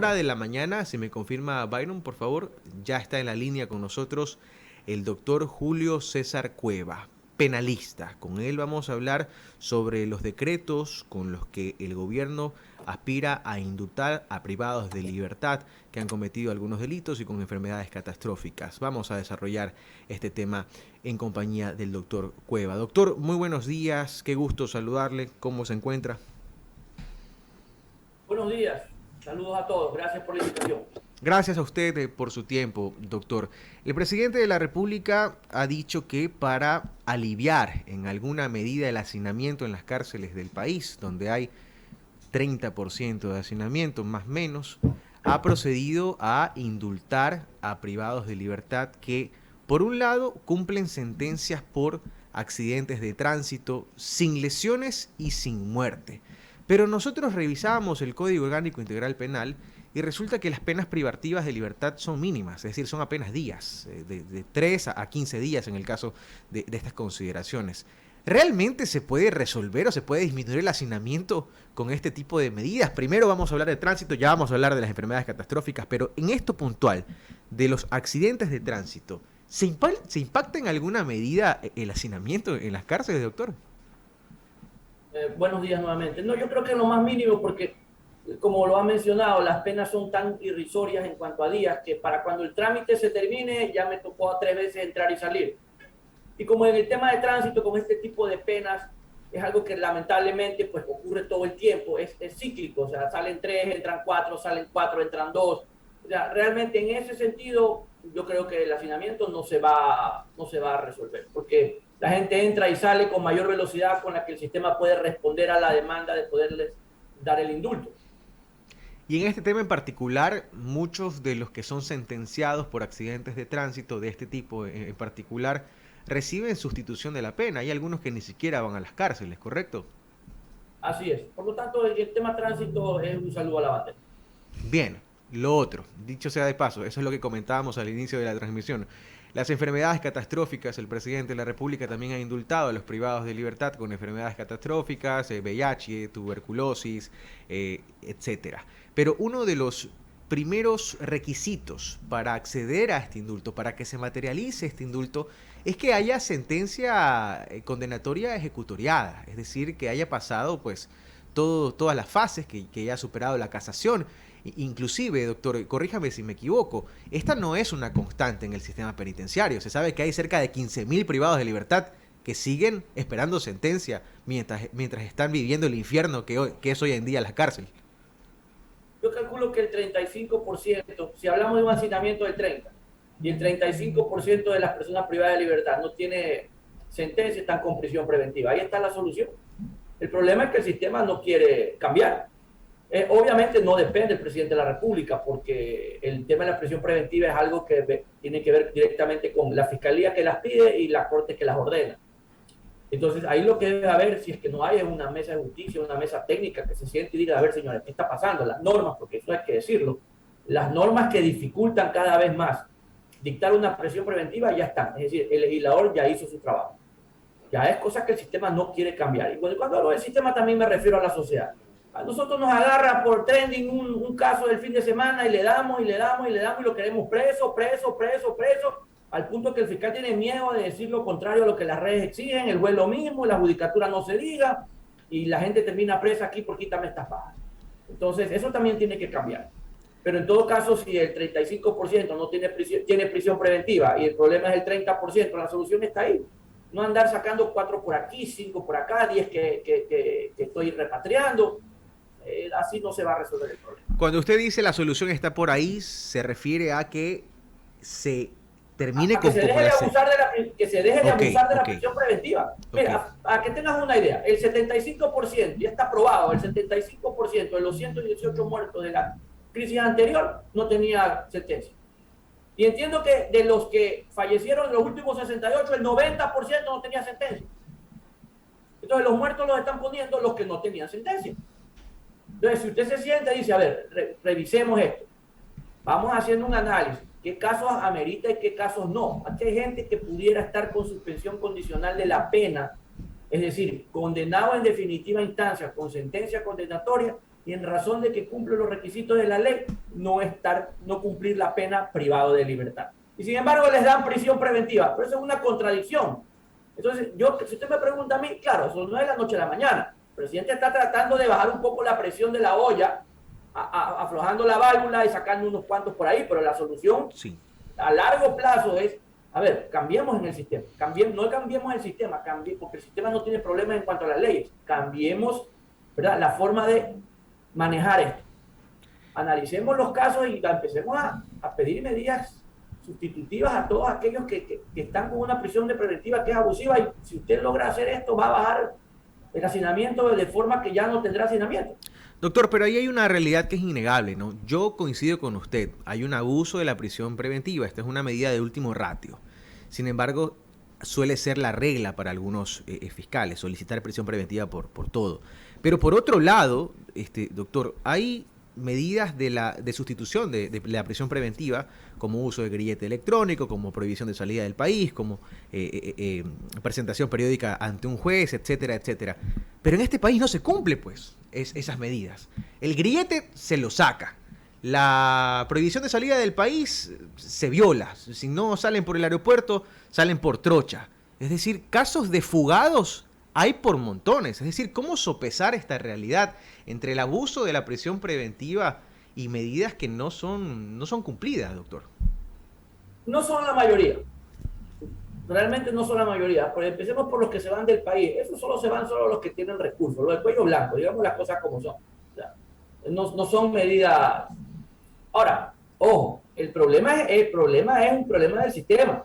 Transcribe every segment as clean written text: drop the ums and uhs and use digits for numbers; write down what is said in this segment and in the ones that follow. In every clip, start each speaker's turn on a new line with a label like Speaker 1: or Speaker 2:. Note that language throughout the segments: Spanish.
Speaker 1: hora de la mañana, si me confirma Byron, por favor, ya está en la línea con nosotros el doctor Julio César Cueva, penalista. Con él vamos a hablar sobre los decretos con los que el gobierno aspira a indultar a privados de libertad que han cometido algunos delitos y con enfermedades catastróficas. Vamos a desarrollar este tema en compañía del doctor Cueva. Doctor, muy buenos días, qué gusto saludarle, ¿cómo se encuentra?
Speaker 2: Buenos días, saludos a todos, gracias por la invitación.
Speaker 1: Gracias a usted por su tiempo, doctor. El presidente de la República ha dicho que para aliviar en alguna medida el hacinamiento en las cárceles del país, donde hay 30% de hacinamiento, más o menos, ha procedido a indultar a privados de libertad que, por un lado, cumplen sentencias por accidentes de tránsito sin lesiones y sin muerte. Pero nosotros revisábamos el Código Orgánico Integral Penal y resulta que las penas privativas de libertad son mínimas, es decir, son apenas días, de 3 a 15 días en el caso de estas consideraciones. ¿Realmente se puede resolver o se puede disminuir el hacinamiento con este tipo de medidas? Primero vamos a hablar de tránsito, ya vamos a hablar de las enfermedades catastróficas, pero en esto puntual, de los accidentes de tránsito, ¿se impacta en alguna medida el hacinamiento en las cárceles, doctor?
Speaker 2: Buenos días nuevamente. No, yo creo que es lo más mínimo porque, como lo ha mencionado, las penas son tan irrisorias en cuanto a días que para cuando el trámite se termine ya me tocó 3 veces entrar y salir. Y como en el tema de tránsito, con este tipo de penas, es algo que lamentablemente pues ocurre todo el tiempo, es cíclico, o sea, salen 3, entran 4, salen 4, entran 2. O sea, realmente en ese sentido yo creo que el hacinamiento no se va a resolver, porque la gente entra y sale con mayor velocidad con la que el sistema puede responder a la demanda de poderles dar el indulto.
Speaker 1: Y en este tema en particular, muchos de los que son sentenciados por accidentes de tránsito de este tipo en particular, reciben sustitución de la pena. Hay algunos que ni siquiera van a las cárceles, ¿correcto?
Speaker 2: Así es. Por lo tanto, el tema tránsito es un saludo a la bandera.
Speaker 1: Bien, lo otro, dicho sea de paso, eso es lo que comentábamos al inicio de la transmisión. Las enfermedades catastróficas, el presidente de la República también ha indultado a los privados de libertad con enfermedades catastróficas, VIH, tuberculosis, etcétera. Pero uno de los primeros requisitos para acceder a este indulto, para que se materialice este indulto, es que haya sentencia condenatoria ejecutoriada, es decir, que haya pasado pues todas las fases, que haya superado la casación. Inclusive, doctor, corríjame si me equivoco, esta no es una constante en el sistema penitenciario. Se sabe que hay cerca de 15.000 privados de libertad que siguen esperando sentencia mientras están viviendo el infierno que es hoy en día la cárcel.
Speaker 2: Yo calculo que el 35%, si hablamos de un hacinamiento del 30%, y el 35% de las personas privadas de libertad no tiene sentencia, están con prisión preventiva. Ahí está la solución. El problema es que el sistema no quiere cambiar. Obviamente no depende del presidente de la República, porque el tema de la prisión preventiva es algo que tiene que ver directamente con la fiscalía que las pide y la corte que las ordena. Entonces, ahí lo que debe haber, si es que no hay una mesa de justicia, una mesa técnica que se siente y diga, a ver, señores, ¿qué está pasando? Las normas, porque eso hay que decirlo, las normas que dificultan cada vez más dictar una prisión preventiva ya están. Es decir, el legislador ya hizo su trabajo. Ya es cosa que el sistema no quiere cambiar. Y cuando hablo del sistema también me refiero a la sociedad. A nosotros nos agarra por trending un caso del fin de semana y le damos y le damos y le damos y lo queremos preso, al punto que el fiscal tiene miedo de decir lo contrario a lo que las redes exigen, el juez lo mismo, la judicatura no se diga y la gente termina presa aquí por quítame estas pajas. Entonces, eso también tiene que cambiar. Pero en todo caso, si el 35% no tiene prisión preventiva y el problema es el 30%, la solución está ahí. No andar sacando 4 por aquí, 5 por acá, 10 que estoy repatriando. Así no se va a resolver el problema.
Speaker 1: Cuando usted dice la solución está por ahí, se refiere a que se termine con
Speaker 2: populación. Que se deje de abusar de la prisión preventiva. Mira, a que tengas una idea, el 75%, ya está probado, el 75% de los 118 muertos de la crisis anterior no tenía sentencia. Y entiendo que de los que fallecieron en los últimos 68, el 90% no tenía sentencia. Entonces los muertos los están poniendo los que no tenían sentencia. Entonces, si usted se siente y dice, a ver, revisemos esto, vamos haciendo un análisis, qué casos amerita y qué casos no. Aquí hay gente que pudiera estar con suspensión condicional de la pena, es decir, condenado en definitiva instancia con sentencia condenatoria, y en razón de que cumple los requisitos de la ley, no cumplir la pena privado de libertad. Y sin embargo les dan prisión preventiva, pero eso es una contradicción. Entonces, si usted me pregunta a mí, claro, eso no es la noche a la mañana. El presidente está tratando de bajar un poco la presión de la olla, aflojando la válvula y sacando unos cuantos por ahí, pero la solución a largo plazo es, a ver, cambiemos en el sistema, no cambiemos el sistema, porque el sistema no tiene problemas en cuanto a las leyes, cambiemos, ¿verdad?, la forma de manejar esto. Analicemos los casos y empecemos a pedir medidas sustitutivas a todos aquellos que están con una prisión preventiva que es abusiva, y si usted logra hacer esto va a bajar el hacinamiento de forma que ya no tendrá hacinamiento.
Speaker 1: Doctor, pero ahí hay una realidad que es innegable, ¿no? Yo coincido con usted, hay un abuso de la prisión preventiva, esta es una medida de último ratio. Sin embargo, suele ser la regla para algunos fiscales, solicitar prisión preventiva por todo. Pero por otro lado, doctor, hay medidas de sustitución de la prisión preventiva, como uso de grillete electrónico, como prohibición de salida del país, como presentación periódica ante un juez, etcétera, etcétera. Pero en este país no se cumple, pues, esas medidas. El grillete se lo saca. La prohibición de salida del país se viola. Si no salen por el aeropuerto, salen por trocha. Es decir, casos de fugados hay por montones. Es decir, ¿cómo sopesar esta realidad entre el abuso de la prisión preventiva y medidas que no son cumplidas, doctor?
Speaker 2: No son la mayoría. Realmente no son la mayoría. Pero empecemos por los que se van del país. Esos se van solo los que tienen recursos, los del cuello blanco, digamos las cosas como son. O sea, no son medidas. Ahora, ojo, el problema es un problema del sistema.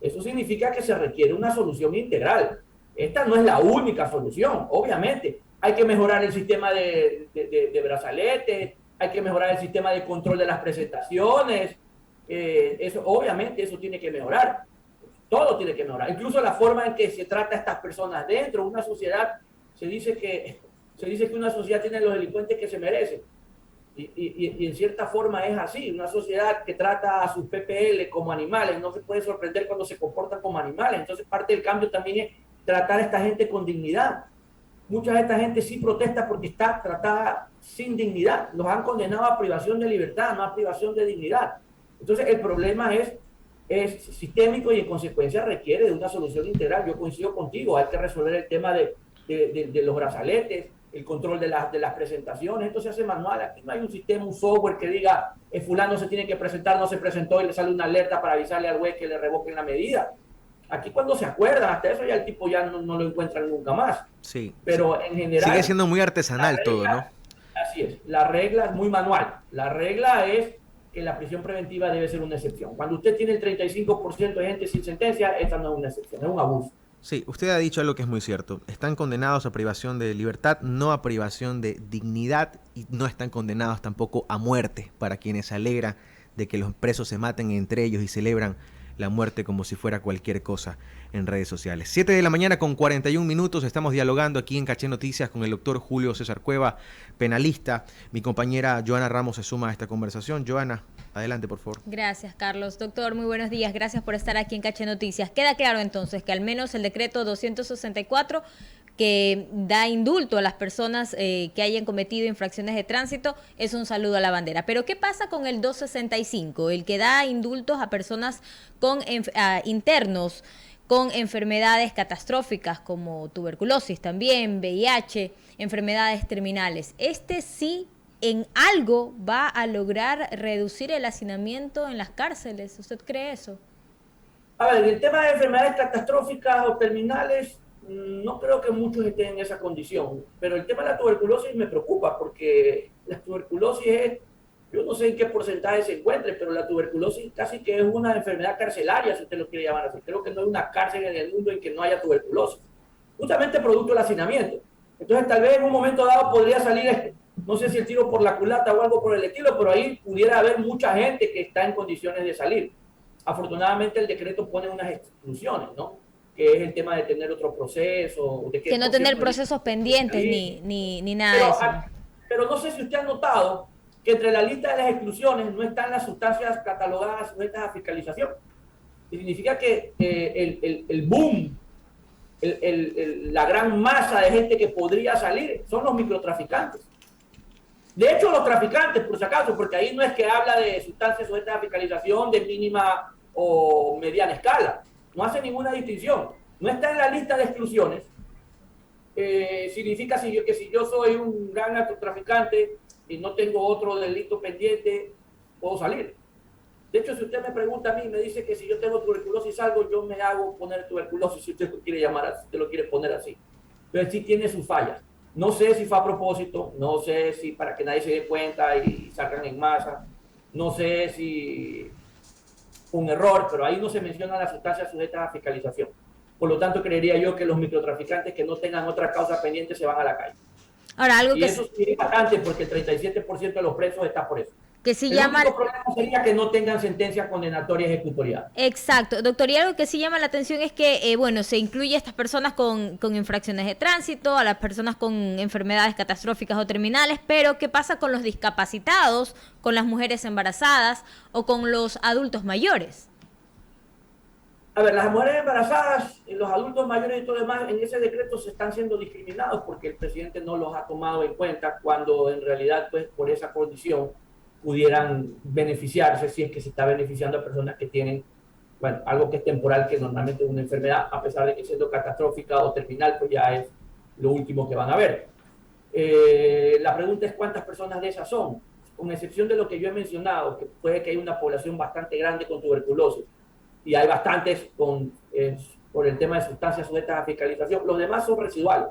Speaker 2: Eso significa que se requiere una solución integral. Esta no es la única solución, obviamente. Hay que mejorar el sistema de brazaletes, hay que mejorar el sistema de control de las presentaciones. Obviamente eso tiene que mejorar. Todo tiene que mejorar. Incluso la forma en que se trata a estas personas dentro de una sociedad. Se dice que una sociedad tiene los delincuentes que se merecen. Y en cierta forma es así. Una sociedad que trata a sus PPL como animales no se puede sorprender cuando se comportan como animales. Entonces parte del cambio también es tratar a esta gente con dignidad. Mucha de esta gente sí protesta porque está tratada sin dignidad. Los han condenado a privación de libertad, no a privación de dignidad. Entonces el problema es sistémico y en consecuencia requiere de una solución integral. Yo coincido contigo, hay que resolver el tema de los brazaletes, el control de las presentaciones. Esto se hace manual. Aquí no hay un sistema, un software que diga fulano se tiene que presentar, no se presentó y le sale una alerta para avisarle al juez que le revoquen la medida. Aquí cuando se acuerdan, hasta eso ya el tipo ya no lo encuentran nunca más.
Speaker 1: Sí.
Speaker 2: Pero en general...
Speaker 1: Sigue siendo muy artesanal todo, ¿no?
Speaker 2: Así es. La regla es muy manual. La regla es que la prisión preventiva debe ser una excepción. Cuando usted tiene el 35% de gente sin sentencia, esta no es una excepción, es un abuso.
Speaker 1: Sí, usted ha dicho algo que es muy cierto. Están condenados a privación de libertad, no a privación de dignidad, y no están condenados tampoco a muerte para quienes se alegran de que los presos se maten entre ellos y celebran la muerte como si fuera cualquier cosa en redes sociales. 7 de la mañana con 41 minutos, estamos dialogando aquí en Caché Noticias con el doctor Julio César Cueva, penalista. Mi compañera Joana Ramos se suma a esta conversación. Joana, adelante, por favor.
Speaker 3: Gracias, Carlos. Doctor, muy buenos días. Gracias por estar aquí en Caché Noticias. Queda claro entonces que al menos el decreto 264 que da indulto a las personas que hayan cometido infracciones de tránsito es un saludo a la bandera. Pero ¿qué pasa con el 265, el que da indultos a personas con internos con enfermedades catastróficas como tuberculosis también, VIH, enfermedades terminales? Este sí en algo va a lograr reducir el hacinamiento en las cárceles. ¿Usted cree eso?
Speaker 2: A ver, el tema de enfermedades catastróficas o terminales, no creo que muchos estén en esa condición, pero el tema de la tuberculosis me preocupa porque la tuberculosis es, yo no sé en qué porcentaje se encuentre, pero la tuberculosis casi que es una enfermedad carcelaria, si usted lo quiere llamar así. Creo que no hay una cárcel en el mundo en que no haya tuberculosis, justamente producto del hacinamiento. Entonces tal vez en un momento dado podría salir, no sé si el tiro por la culata o algo por el estilo, pero ahí pudiera haber mucha gente que está en condiciones de salir. Afortunadamente el decreto pone unas exclusiones, ¿no? Que es el tema de tener otro proceso. De
Speaker 3: que no tener procesos pendientes ni nada de eso.
Speaker 2: Pero no sé si usted ha notado que entre la lista de las exclusiones no están las sustancias catalogadas sujetas a fiscalización. Significa que el boom, la gran masa de gente que podría salir son los microtraficantes. De hecho, los traficantes, por si acaso, porque ahí no es que habla de sustancias sujetas a fiscalización de mínima o mediana escala. No hace ninguna distinción. No está en la lista de exclusiones. Significa que si yo soy un gran narcotraficante y no tengo otro delito pendiente, puedo salir. De hecho, si usted me pregunta a mí, me dice que si yo tengo tuberculosis y salgo, yo me hago poner tuberculosis, si usted lo quiere llamar así, usted lo quiere poner así. Entonces sí tiene sus fallas. No sé si fue a propósito, no sé si para que nadie se dé cuenta y salgan en masa, no sé si fue un error, pero ahí no se mencionan las sustancias sujetas a fiscalización. Por lo tanto, creería yo que los microtraficantes que no tengan otra causa pendiente se van a la calle.
Speaker 3: Ahora, algo
Speaker 2: y
Speaker 3: que
Speaker 2: eso sí es bastante porque el 37% de los presos está por eso.
Speaker 3: Que sí
Speaker 2: el
Speaker 3: llama...
Speaker 2: único problema sería que no tengan sentencia condenatoria ejecutorial.
Speaker 3: Exacto, doctor, y algo que sí llama la atención es que, bueno, se incluye a estas personas con infracciones de tránsito, a las personas con enfermedades catastróficas o terminales, pero ¿qué pasa con los discapacitados, con las mujeres embarazadas o con los adultos mayores?
Speaker 2: A ver, las mujeres embarazadas, los adultos mayores y todo lo demás, en ese decreto se están siendo discriminados porque el presidente no los ha tomado en cuenta cuando en realidad, pues, por esa condición pudieran beneficiarse si es que se está beneficiando a personas que tienen, bueno, algo que es temporal, que normalmente es una enfermedad, a pesar de que siendo catastrófica o terminal, pues ya es lo último que van a ver. La pregunta es cuántas personas de esas son, con excepción de lo que yo he mencionado, que puede que haya una población bastante grande con tuberculosis, y hay bastantes por el tema de sustancias sujetas a fiscalización. Los demás son residuales.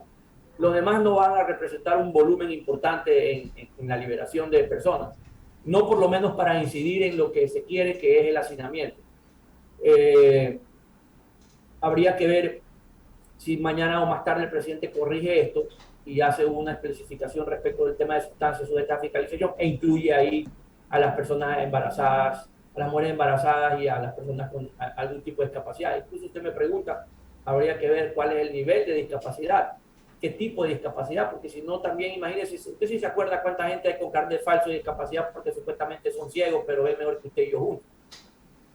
Speaker 2: Los demás no van a representar un volumen importante en la liberación de personas. No por lo menos para incidir en lo que se quiere, que es el hacinamiento. Habría que ver si mañana o más tarde el presidente corrige esto y hace una especificación respecto del tema de sustancias sujetas a fiscalización e incluye ahí a las personas embarazadas, a las mujeres embarazadas y a las personas con algún tipo de discapacidad. Incluso usted me pregunta, habría que ver cuál es el nivel de discapacidad, qué tipo de discapacidad, porque si no también imagínese, usted sí se acuerda cuánta gente hay con carnet falso de discapacidad porque supuestamente son ciegos, pero ven mejor que usted y yo juntos.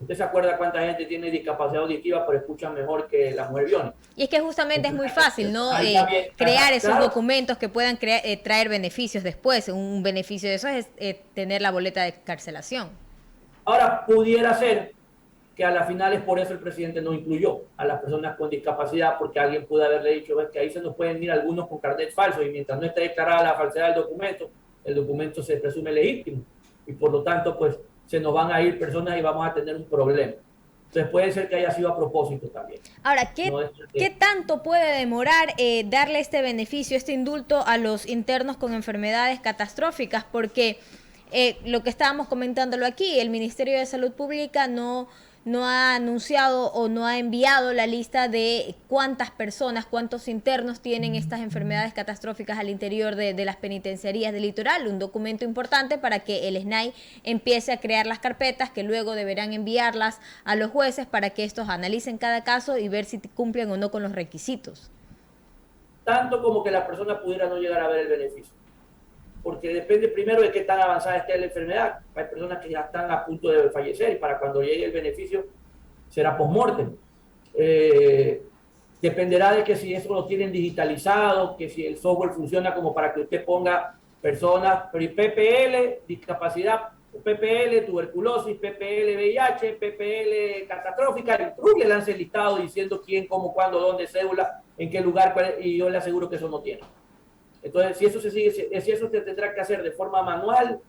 Speaker 2: ¿Usted se acuerda cuánta gente tiene discapacidad auditiva pero escucha mejor que la mujer biónica?
Speaker 3: Y es que justamente es muy fácil, ¿no? Crear esos documentos que puedan traer beneficios después. Un beneficio de eso es tener la boleta de excarcelación.
Speaker 2: Ahora, pudiera ser que a la final es por eso el presidente no incluyó a las personas con discapacidad, porque alguien pudo haberle dicho, ves que ahí se nos pueden ir algunos con carnet falso y mientras no esté declarada la falsedad del documento, el documento se presume legítimo y por lo tanto, pues, se nos van a ir personas y vamos a tener un problema. Entonces puede ser que haya sido a propósito también.
Speaker 3: Ahora, ¿qué tanto puede demorar darle este beneficio, este indulto a los internos con enfermedades catastróficas? Porque lo que estábamos comentándolo aquí, el Ministerio de Salud Pública no ha anunciado o no ha enviado la lista de cuántas personas, cuántos internos tienen estas enfermedades catastróficas al interior de las penitenciarías del litoral. Un documento importante para que el SNAI empiece a crear las carpetas que luego deberán enviarlas a los jueces para que estos analicen cada caso y ver si cumplen o no con los requisitos.
Speaker 2: Tanto como que la persona pudiera no llegar a ver el beneficio. Porque depende primero de qué tan avanzada esté la enfermedad. Hay personas que ya están a punto de fallecer y para cuando llegue el beneficio será post-mortem. Dependerá de que si eso lo tienen digitalizado, que si el software funciona como para que usted ponga personas, pero PPL, discapacidad, PPL, tuberculosis, PPL, VIH, PPL, catastrófica, y le lance el listado diciendo quién, cómo, cuándo, dónde, cédula, en qué lugar, y yo le aseguro que eso no tiene. Entonces, si eso se tendrá que hacer de forma manual,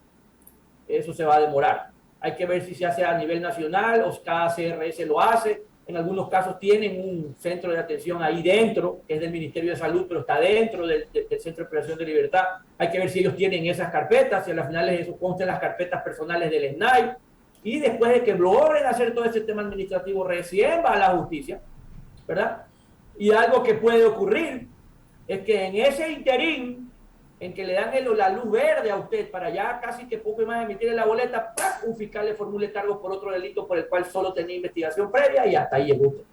Speaker 2: eso se va a demorar. Hay que ver si se hace a nivel nacional o cada CRS lo hace. En algunos casos tienen un centro de atención ahí dentro, que es del Ministerio de Salud, pero está dentro del Centro de Privación de Libertad. Hay que ver si ellos tienen esas carpetas, si a las finales eso consta en las carpetas personales del SNAI. Y después de que logren hacer todo ese tema administrativo, recién va a la justicia, ¿verdad? Y algo que puede ocurrir es que en ese interín, en que le dan la luz verde a usted para ya casi que poco más emitirle la boleta, ¡pac! Un fiscal le formule cargo por otro delito por el cual solo tenía investigación previa y hasta ahí llegó usted.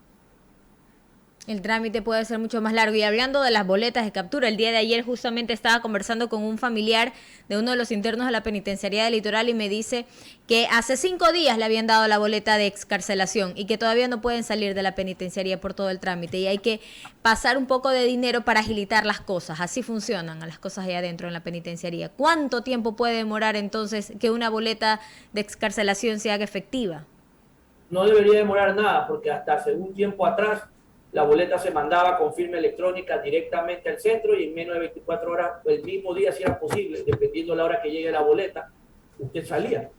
Speaker 3: El trámite puede ser mucho más largo. Y hablando de las boletas de captura, el día de ayer justamente estaba conversando con un familiar de uno de los internos de la penitenciaría del Litoral y me dice que hace 5 días le habían dado la boleta de excarcelación y que todavía no pueden salir de la penitenciaría por todo el trámite y hay que pasar un poco de dinero para agilitar las cosas. Así funcionan las cosas allá adentro en la penitenciaría. ¿Cuánto tiempo puede demorar entonces que una boleta de excarcelación se haga efectiva?
Speaker 2: No debería demorar nada, porque hasta hace un tiempo atrás la boleta se mandaba con firma electrónica directamente al centro y en menos de 24 horas, el mismo día si era posible, dependiendo de la hora que llegue la boleta, usted salía.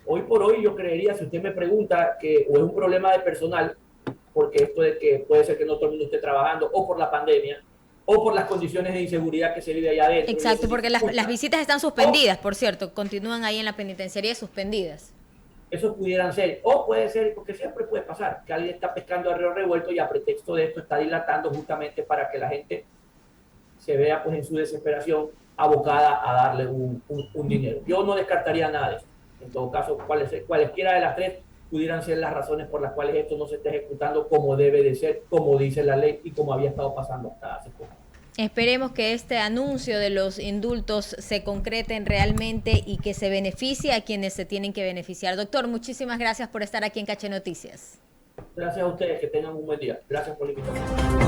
Speaker 2: Hoy por hoy yo creería, si usted me pregunta que o es un problema de personal, porque esto de que puede ser que no todo el mundo esté trabajando, o por la pandemia, o por las condiciones de inseguridad que se vive allá adentro.
Speaker 3: Exacto, porque las visitas están suspendidas, por cierto, continúan ahí en la penitenciaría suspendidas.
Speaker 2: Eso pudieran ser, o puede ser, porque siempre puede pasar, que alguien está pescando a río revuelto y a pretexto de esto está dilatando justamente para que la gente se vea pues en su desesperación abocada a darle un dinero. Yo no descartaría nada de eso. En todo caso, cualesquiera de las tres pudieran ser las razones por las cuales esto no se está ejecutando como debe de ser, como dice la ley y como había estado pasando hasta hace poco.
Speaker 3: Esperemos que este anuncio de los indultos se concreten realmente y que se beneficie a quienes se tienen que beneficiar. Doctor, muchísimas gracias por estar aquí en Caché Noticias.
Speaker 2: Gracias a ustedes, que tengan un buen día. Gracias por la invitación.